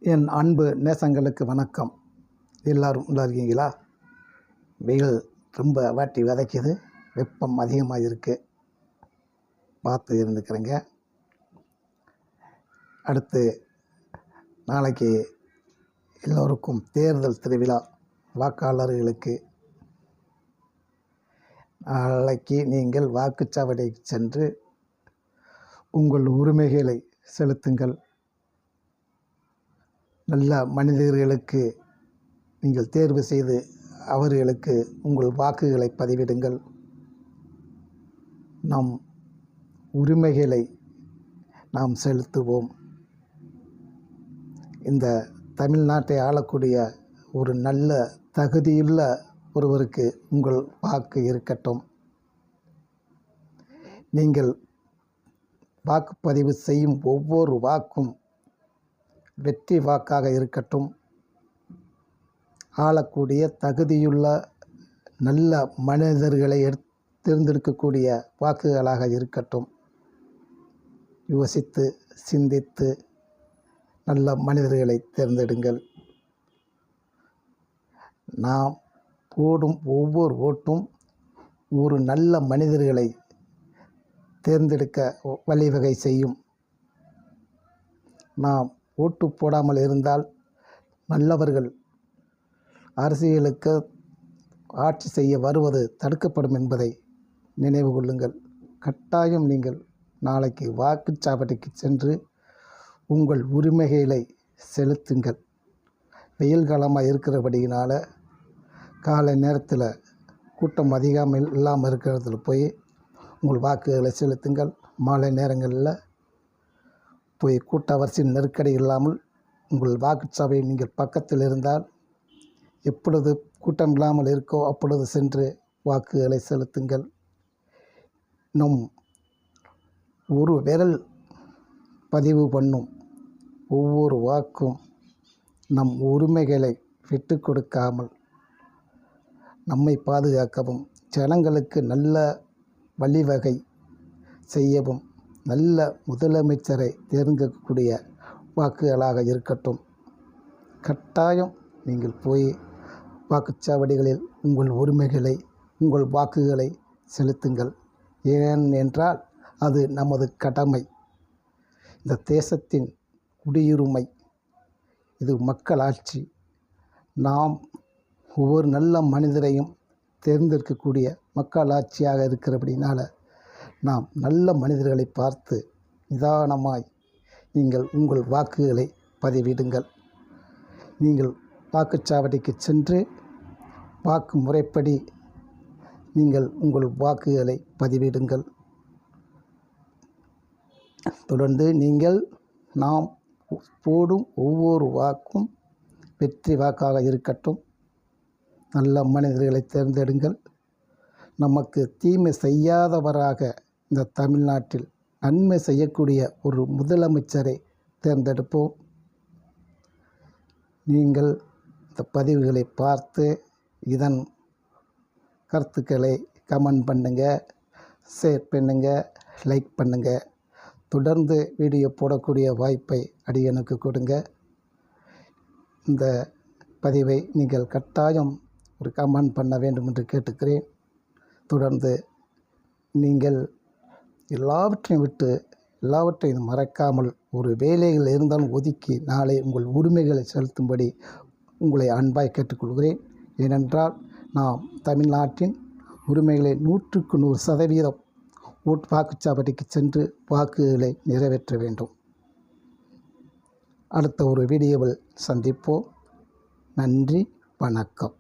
என் அன்பு நேசங்களுக்கு வணக்கம். எல்லோரும் நல்லா இருக்கீங்களா? வெயில் ரொம்ப வாட்டி விதைக்குது, வெப்பம் அதிகமாக இருக்குது, பார்த்து இருந்துக்கிறேங்க. அடுத்து நாளைக்கு எல்லோருக்கும் தேர்தல் திருவிழா. வாக்காளர்களுக்கு நாளைக்கு நீங்கள் வாக்குச்சாவடிக்கு சென்று உங்கள் உரிமைகளை செலுத்துங்கள். நல்ல மனிதர்களுக்கு நீங்கள் தேர்வு செய்து அவர்களுக்கு உங்கள் வாக்குகளை பதிவிடுங்கள். நம் உரிமைகளை நாம் செலுத்துவோம். இந்த தமிழ்நாட்டை ஆளக்கூடிய ஒரு நல்ல தகுதியுள்ள ஒருவருக்கு உங்கள் வாக்கு இருக்கட்டும். நீங்கள் வாக்குப்பதிவு செய்யும் ஒவ்வொரு வாக்கும் வெற்றி வாக்காக இருக்கட்டும். ஆளக்கூடிய தகுதியுள்ள நல்ல மனிதர்களை தேர்ந்தெடுக்கக்கூடிய வாக்குகளாக இருக்கட்டும். யோசித்து சிந்தித்து நல்ல மனிதர்களை தேர்ந்தெடுங்கள். நாம் போடும் ஒவ்வொரு ஓட்டும் ஒரு நல்ல மனிதர்களை தேர்ந்தெடுக்க வழிவகை செய்யும். நாம் ஓட்டு போடாமல் இருந்தால் நல்லவர்கள் அரசியலுக்கு ஆட்சி செய்ய வருவது தடுக்கப்படும் என்பதை நினைவு கொள்ளுங்கள். கட்டாயம் நீங்கள் நாளைக்கு வாக்குச்சாவடிக்கு சென்று உங்கள் உரிமைகளை செலுத்துங்கள். வெயில் காலமாக இருக்கிறபடியினால் காலை நேரத்தில் கூட்டம் அதிகமாக இல்லாமல் இருக்கிறதுல போய் உங்கள் வாக்குகளை செலுத்துங்கள். மாலை நேரங்களில் போய் கூட்ட வரிசை நெருக்கடி இல்லாமல் உங்கள் வாக்குச்சாவடி நீங்கள் பக்கத்தில் இருந்தால் எப்பொழுது கூட்டம் இல்லாமல் இருக்கோ அப்பொழுது சென்று வாக்குகளை செலுத்துங்கள். நம் ஒரு விரல் பதிவு பண்ணும் ஒவ்வொரு வாக்கும் நம் உரிமைகளை விட்டு கொடுக்காமல் நம்மை பாதுகாக்கவும், ஜனங்களுக்கு நல்ல வழிவகை செய்யவும் நல்ல முதலமைச்சரை தேர்ந்தெடுக்கக்கூடிய வாக்குகளாக இருக்கட்டும். கட்டாயம் நீங்கள் போய் வாக்குச்சாவடிகளில் உங்கள் உரிமைகளை உங்கள் வாக்குகளை செலுத்துங்கள். ஏன் என்றால் அது நமது கடமை. இந்த தேசத்தின் குடியுரிமை, இது மக்களாட்சி. நாம் ஒவ்வொரு நல்ல மனிதரையும் தேர்ந்தெடுக்கக்கூடிய மக்களாட்சியாக இருக்கிறபடினால நாம் நல்ல மனிதர்களை பார்த்து நிதானமாய் நீங்கள் உங்கள் வாக்குகளை பதிவிடுங்கள். நீங்கள் வாக்குச்சாவடிக்கு சென்று வாக்கு முறைப்படி நீங்கள் உங்கள் வாக்குகளை பதிவிடுங்கள். தொடர்ந்து நாம் போடும் ஒவ்வொரு வாக்கும் வெற்றி வாக்காக இருக்கட்டும். நல்ல மனிதர்களை தேர்ந்தெடுங்கள். நமக்கு தீமை செய்யாதவராக இந்த தமிழ்நாட்டில் நன்மை செய்யக்கூடிய ஒரு முதலமைச்சரை தேர்ந்தெடுப்போம். நீங்கள் இந்த பதிவுகளை பார்த்து இதன் கருத்துக்களை கமெண்ட் பண்ணுங்கள், ஷேர் பண்ணுங்கள், லைக் பண்ணுங்கள். தொடர்ந்து வீடியோ போடக்கூடிய வாய்ப்பை அடியனுக்கு கொடுங்க. இந்த பதிவை நீங்கள் கட்டாயம் ஒரு கமெண்ட் பண்ண வேண்டும் என்று கேட்டுக்கிறேன். தொடர்ந்து நீங்கள் எல்லாவற்றையும் மறக்காமல் ஒரு வேலைகள் இருந்தாலும் ஒதுக்கி நாளை உங்கள் உரிமைகளை செலுத்தும்படி உங்களை அன்பாய் கேட்டுக்கொள்கிறேன். ஏனென்றால் நாம் தமிழ்நாட்டின் உரிமைகளை 100% வாக்குச்சாவடிக்கு சென்று வாக்குகளை நிறைவேற்ற வேண்டும். அடுத்த ஒரு வீடியோவில் சந்திப்போம். நன்றி, வணக்கம்.